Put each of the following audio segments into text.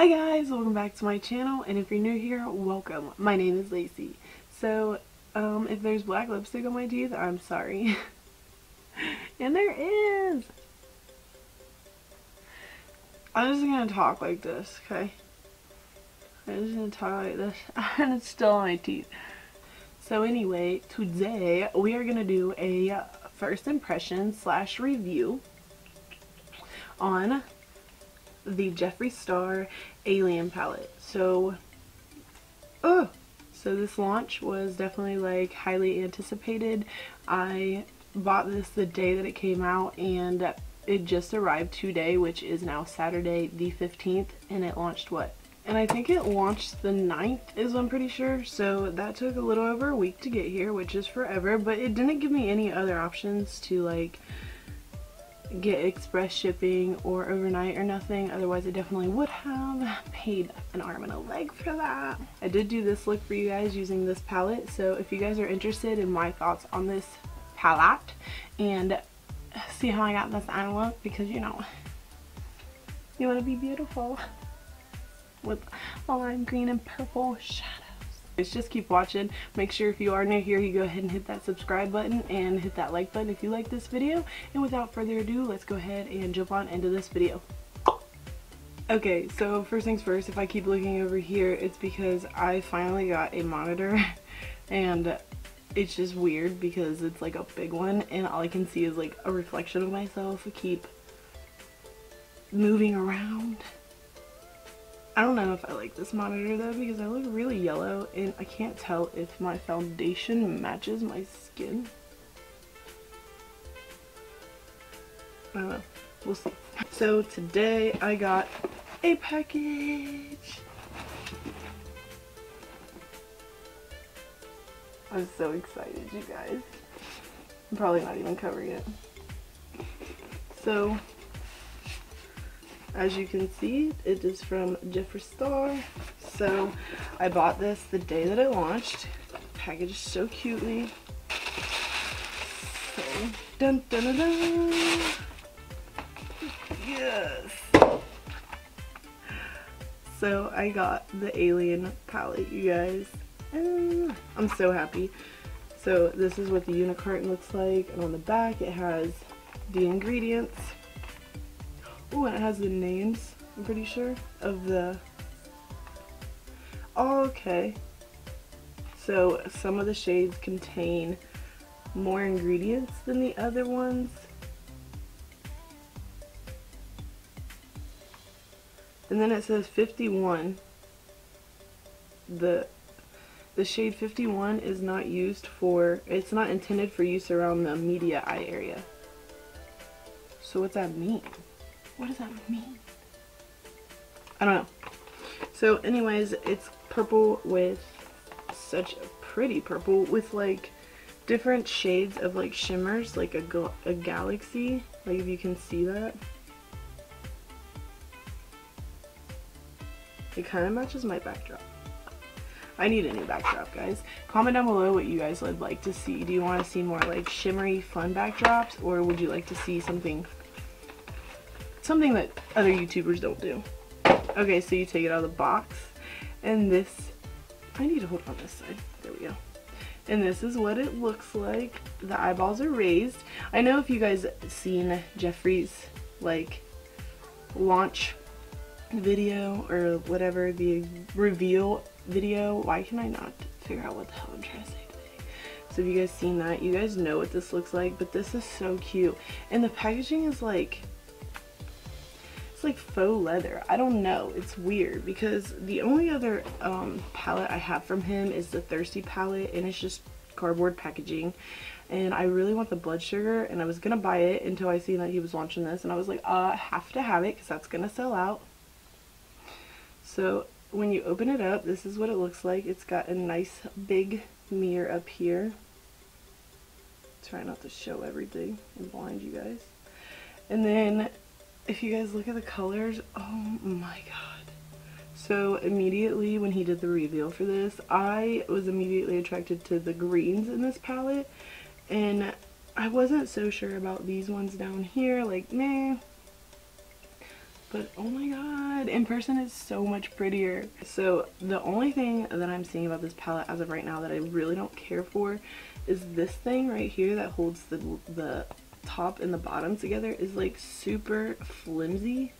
Hi guys, welcome back to my channel, and if you're new here, welcome. My name is Lacey. So, if there's black lipstick on my teeth, I'm sorry. And there is! I'm just gonna talk like this, okay? I'm just gonna talk like this, and it's still on my teeth. So anyway, today we are gonna do a first impression / review on the Jeffree Star Alien palette. So this launch was definitely like highly anticipated. I bought this the day that it came out, and it just arrived today, which is now Saturday the 15th, and it launched and I think it launched the 9th is I'm pretty sure, so that took a little over a week to get here, which is forever, but it didn't give me any other options to like get express shipping or overnight or nothing. Otherwise I definitely would have paid an arm and a leg for that. I did do this look for you guys using this palette, so if you guys are interested in my thoughts on this palette and see how I got this eye look, because you know you want to be beautiful with a lime green and purple shadows. Just keep watching. Make sure if you are new here, you go ahead and hit that subscribe button and hit that like button if you like this video. And without further ado, let's go ahead and jump on into this video. Okay, so first things first, if I keep looking over here, it's because I finally got a monitor and it's just weird because it's like a big one and all I can see is like a reflection of myself. I keep moving around. I don't know if I like this monitor though, because I look really yellow and I can't tell if my foundation matches my skin. I don't know. We'll see. So today I got a package. I'm so excited, you guys. I'm probably not even covering it. So, as you can see, it is from Jeffree Star. So I bought this the day that it launched. Packaged so cutely. So, dun dun dun dun. Yes. So I got the Alien palette, you guys. And I'm so happy. So this is what the unit carton looks like, and on the back it has the ingredients. Oh, and it has the names, I'm pretty sure, of the... Oh, okay. So some of the shades contain more ingredients than the other ones. And then it says 51. The shade 51 is not used for, it's not intended for use around the media eye area. So what's that mean? What does that mean? I don't know. So anyways, it's purple with such a pretty purple with like different shades of like shimmers, like a galaxy, like if you can see that. It kind of matches my backdrop. I need a new backdrop, guys. Comment down below what you guys would like to see. Do you want to see more like shimmery fun backdrops, or would you like to see something that other YouTubers don't do? Okay, so you take it out of the box, and this, I need to hold on this side, there we go. And this is what it looks like. The eyeballs are raised. I know if you guys seen Jeffree's like launch video or whatever, the reveal video, why can I not figure out what the hell I'm trying to say today? So if you guys seen that, you guys know what this looks like, but this is so cute. And the packaging is like, it's like faux leather. I don't know, it's weird because the only other palette I have from him is the Thirsty palette, and it's just cardboard packaging, and I really want the blood sugar, and I was gonna buy it until I seen that he was launching this, and I was like, I have to have it because that's gonna sell out. So when you open it up, this is what it looks like. It's got a nice big mirror up here. Try not to show everything and blind you guys. And then if you guys look at the colors, oh my god. So immediately when he did the reveal for this, I was immediately attracted to the greens in this palette, and I wasn't so sure about these ones down here, like meh. But oh my god, in person it's so much prettier. So the only thing that I'm seeing about this palette as of right now that I really don't care for is this thing right here that holds the top and the bottom together is like super flimsy.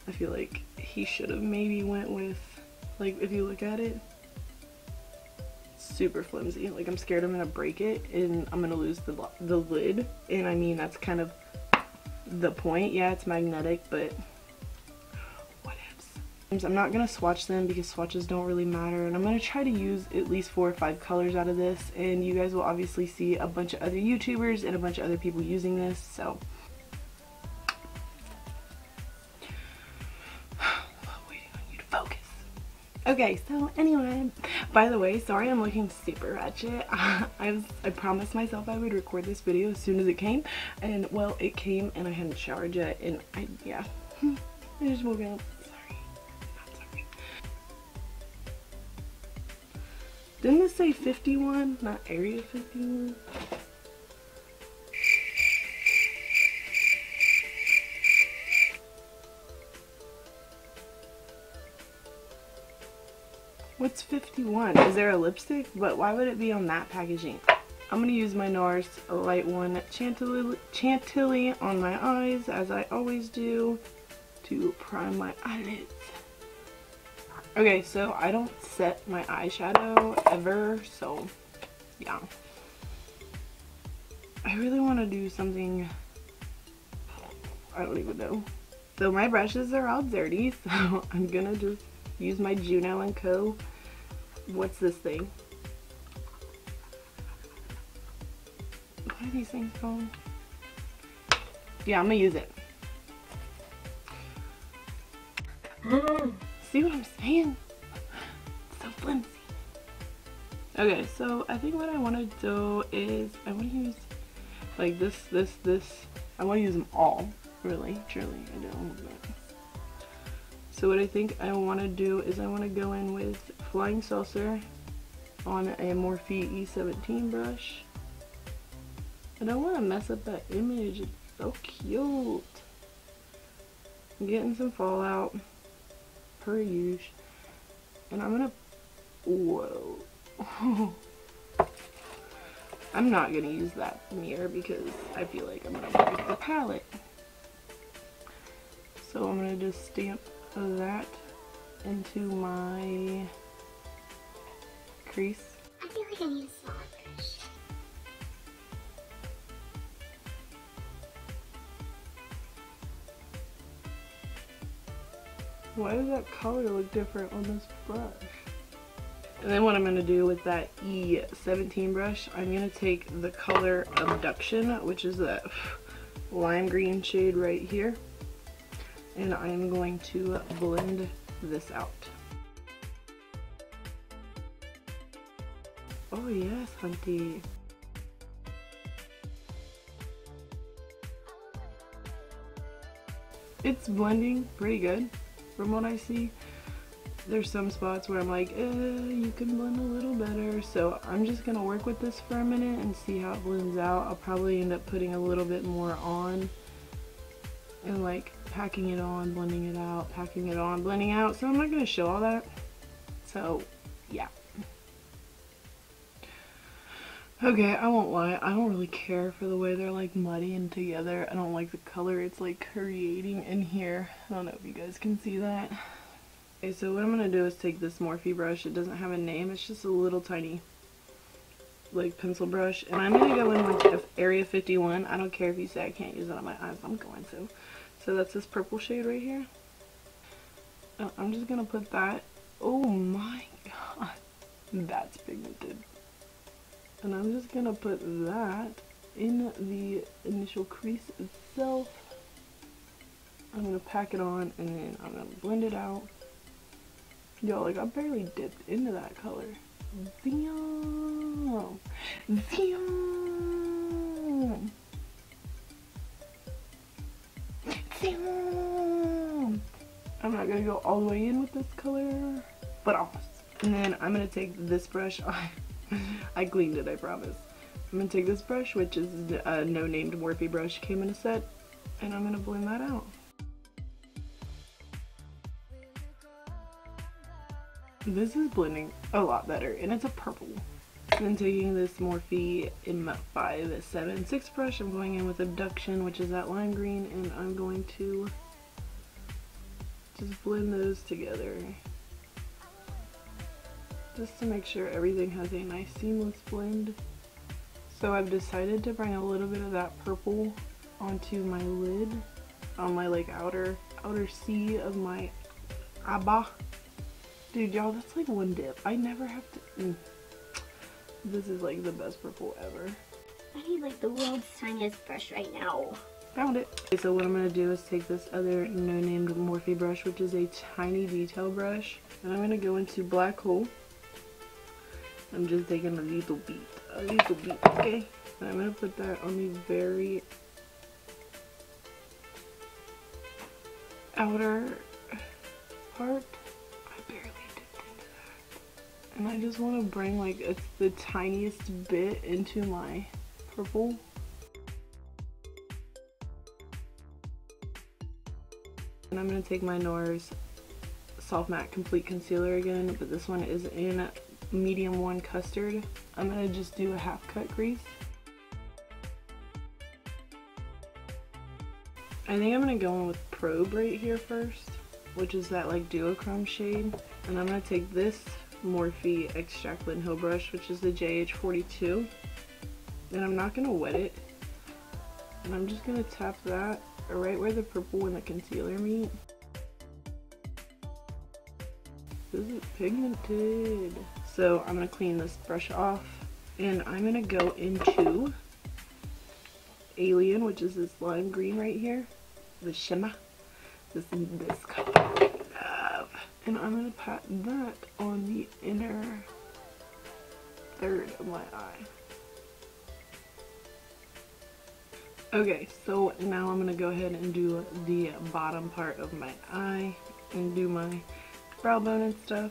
I feel like he should have maybe went with, like, if you look at it, super flimsy. Like, I'm scared I'm gonna break it and I'm gonna lose the lid, and I mean that's kind of the point. Yeah, it's magnetic, but I'm not going to swatch them because swatches don't really matter, and I'm going to try to use at least 4 or 5 colors out of this, and you guys will obviously see a bunch of other YouTubers and a bunch of other people using this, so waiting on you to focus. Okay, so anyway, by the way, sorry I'm looking super ratchet. I promised myself I would record this video as soon as it came, and well, it came and I hadn't showered yet, and yeah, I just woke up. Didn't this say 51, not area 51? What's 51? Is there a lipstick? But why would it be on that packaging? I'm going to use my NARS Light 1 Chantilly on my eyes, as I always do, to prime my eyelids. Okay, so I don't set my eyeshadow ever, so yeah. I really want to do something, I don't even know. So my brushes are all dirty, so I'm gonna just use my Juno & Co. What's this thing? What are these things called? Yeah, I'm gonna use it. See what I'm saying? It's so flimsy. Okay, so I think what I want to do is I want to use like this. I want to use them all, really, truly. I don't. So what I think I want to do is I want to go in with Flying Saucer on a Morphe E17 brush. I don't want to mess up that image. It's so cute. I'm getting some fallout per usual, and I'm gonna, whoa. I'm not gonna use that mirror because I feel like I'm gonna break the palette. So I'm gonna just stamp that into my crease. I feel like I need a smaller brush. Why does that color look different on this brush? And then what I'm going to do with that E17 brush, I'm going to take the color Abduction, which is that lime green shade right here, and I'm going to blend this out. Oh yes, hunty. It's blending pretty good from what I see. There's some spots where I'm like, you can blend a little better. So I'm just gonna work with this for a minute and see how it blends out. I'll probably end up putting a little bit more on and like packing it on, blending it out, packing it on, blending out. So I'm not gonna show all that. So yeah. Okay, I won't lie, I don't really care for the way they're like muddying together. I don't like the color it's like creating in here. I don't know if you guys can see that. Okay, so what I'm gonna do is take this Morphe brush. It doesn't have a name, it's just a little tiny like pencil brush, and I'm gonna go in with Area 51. I don't care if you say I can't use it on my eyes, I'm going to. So that's this purple shade right here. I'm just gonna put that. Oh my god, that's pigmented. And I'm just gonna put that in the initial crease itself. I'm gonna pack it on and then I'm gonna blend it out. Yo, like I barely dipped into that color. Damn. Damn. Damn. I'm not gonna go all the way in with this color, but almost. And then I'm gonna take this brush. I cleaned it, I promise. I'm gonna take this brush, which is a no-named Morphe brush, came in a set, and I'm gonna blend that out. This is blending a lot better, and it's a purple. Then taking this Morphe M576 brush, I'm going in with Abduction, which is that lime green, and I'm going to just blend those together. Just to make sure everything has a nice seamless blend. So I've decided to bring a little bit of that purple onto my lid, on my like outer C of my eyeball. Dude, y'all, that's like one dip. I never have to. This is like the best purple ever. I need like the world's tiniest brush right now. Found it. Okay, so what I'm going to do is take this other no-named Morphe brush, which is a tiny detail brush, and I'm going to go into Black Hole. I'm just taking a little bit, okay? And I'm going to put that on the very outer part. I barely dipped into that. And I just want to bring like it's the tiniest bit into my purple. And I'm going to take my NARS Soft Matte Complete Concealer again, but this one is in medium 1 custard. I'm going to just do a half cut crease. I think I'm going to go in with Probe right here first, which is that like duochrome shade. And I'm going to take this Morphe X Jaclyn Hill brush, which is the JH42. And I'm not going to wet it. And I'm just going to tap that right where the purple and the concealer meet. This is pigmented. So I'm going to clean this brush off, and I'm going to go into Alien, which is this lime green right here, the shimmer. This color I love. And I'm going to pat that on the inner third of my eye. Okay, so now I'm gonna go ahead and do the bottom part of my eye and do my brow bone and stuff.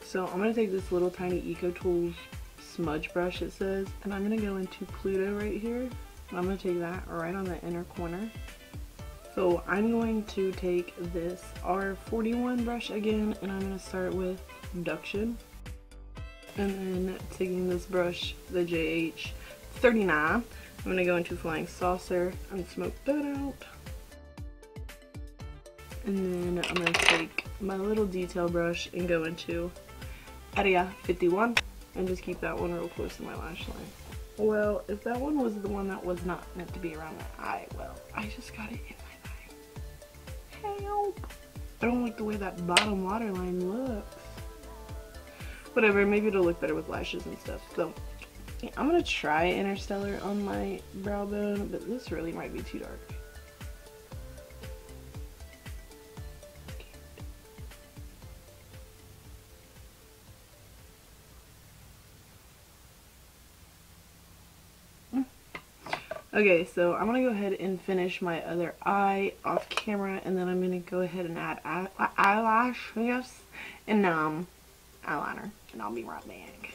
So I'm gonna take this little tiny Eco Tools smudge brush, it says, and I'm gonna go into Pluto right here. And I'm gonna take that right on the inner corner. So I'm going to take this R41 brush again, and I'm gonna start with Abduction. And then taking this brush, the JH39, I'm going to go into Flying Saucer and smoke that out. And then I'm going to take my little detail brush and go into Area 51 and just keep that one real close to my lash line. Well, if that one was the one that was not meant to be around my eye, well, I just got it in my eye. Help! I don't like the way that bottom waterline looks. Whatever, maybe it'll look better with lashes and stuff. So I'm gonna try Interstellar on my brow bone, but this really might be too dark. Okay, so I'm gonna go ahead and finish my other eye off camera, and then I'm gonna go ahead and add eyelashes and eyeliner, and I'll be right back.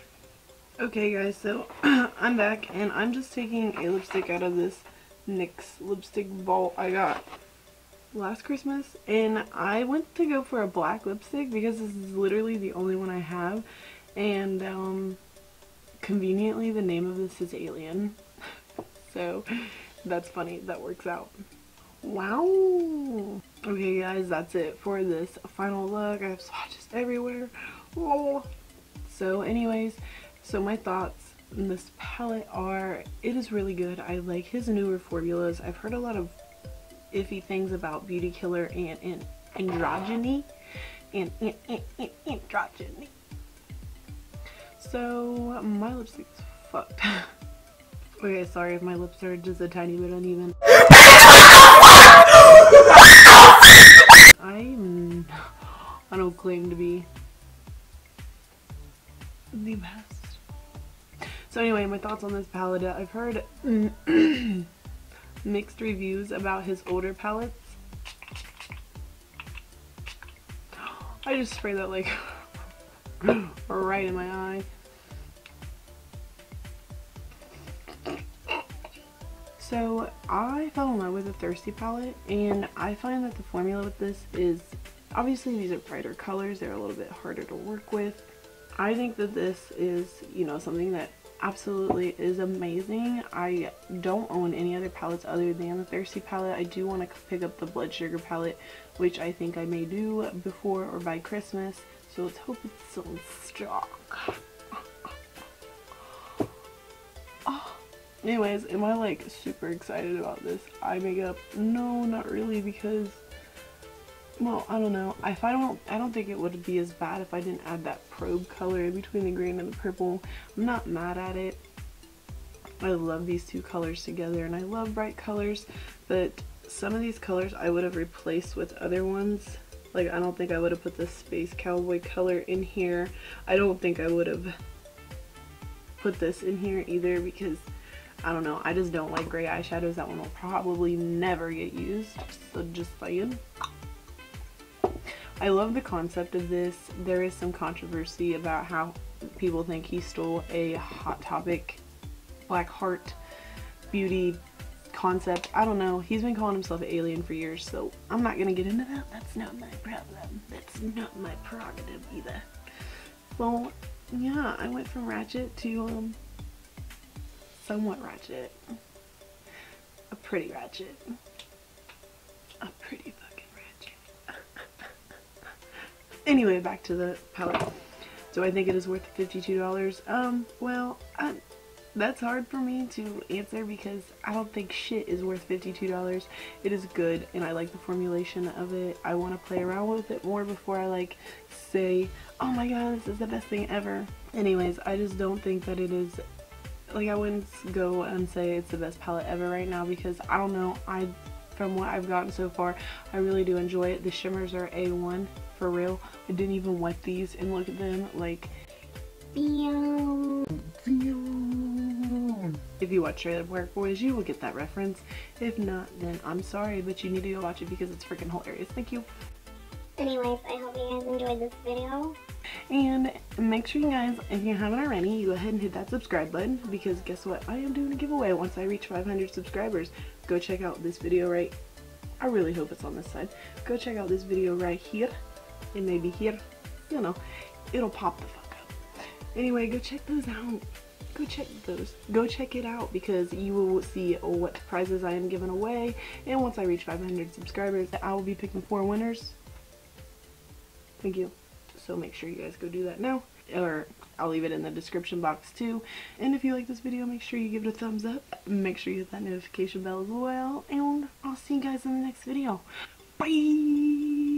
Okay guys, so I'm back, and I'm just taking a lipstick out of this NYX lipstick vault I got last Christmas, and I went to go for a black lipstick because this is literally the only one I have, and conveniently the name of this is Alien. So that's funny, that works out. Wow. Okay guys, that's it for this final look. I have swatches everywhere. Oh. So anyways, so my thoughts on this palette are, it is really good. I like his newer formulas. I've heard a lot of iffy things about Beauty Killer and androgyny. Androgyny. So my lipstick is fucked. Okay, sorry if my lips are just a tiny bit uneven. I don't claim to be the best. So anyway, my thoughts on this palette. I've heard mixed reviews about his older palettes. I just sprayed that like right in my eye. So I fell in love with the Thirsty palette, and I find that the formula with this is Obviously these are brighter colors, they're a little bit harder to work with. I think that this is, you know, something that absolutely is amazing. I don't own any other palettes other than the Thirsty palette. I do want to pick up the Blood Sugar palette, which I think I may do before or by Christmas, so let's hope it's still in stock. Anyways, am I like super excited about this eye makeup? No, not really, because, well, I don't know. I don't think it would be as bad if I didn't add that probe color in between the green and the purple. I'm not mad at it. I love these two colors together, and I love bright colors, but some of these colors I would have replaced with other ones. Like, I don't think I would have put the Space Cowboy color in here. I don't think I would have put this in here either, because I don't know, I just don't like gray eyeshadows. That one will probably never get used, so just saying. I love the concept of this. There is some controversy about how people think he stole a Hot Topic Black Heart beauty concept. I don't know. He's been calling himself an alien for years, so I'm not gonna get into that. That's not my problem. That's not my prerogative either. Well, yeah, I went from ratchet to somewhat ratchet. A pretty ratchet. A pretty fucking ratchet. Anyway, back to the palette. Do I think it is worth $52? Well, that's hard for me to answer because I don't think shit is worth $52. It is good and I like the formulation of it. I want to play around with it more before I like say, oh my god, this is the best thing ever. Anyways, I just don't think that it is, like, I wouldn't go and say it's the best palette ever right now, because I don't know, from what I've gotten so far, I really do enjoy it. The shimmers are A1 for real. I didn't even wet these and look at them like if you watch Trailer Park Boys, you will get that reference. If not, then I'm sorry, but you need to go watch it because it's freaking hilarious. Thank you. Anyways, I hope you guys enjoyed this video. And make sure you guys, if you haven't already, you go ahead and hit that subscribe button, because guess what? I am doing a giveaway once I reach 500 subscribers. Go check out this video right, I really hope it's on this side. Go check out this video right here. It may be here. You know, it'll pop the fuck up. Anyway, go check those out. Go check those. Go check it out, because you will see what prizes I am giving away. And once I reach 500 subscribers, I will be picking 4 winners. Thank you. So make sure you guys go do that now, or I'll leave it in the description box too. And if you like this video, make sure you give it a thumbs up. Make sure you hit that notification bell as well, and I'll see you guys in the next video. Bye!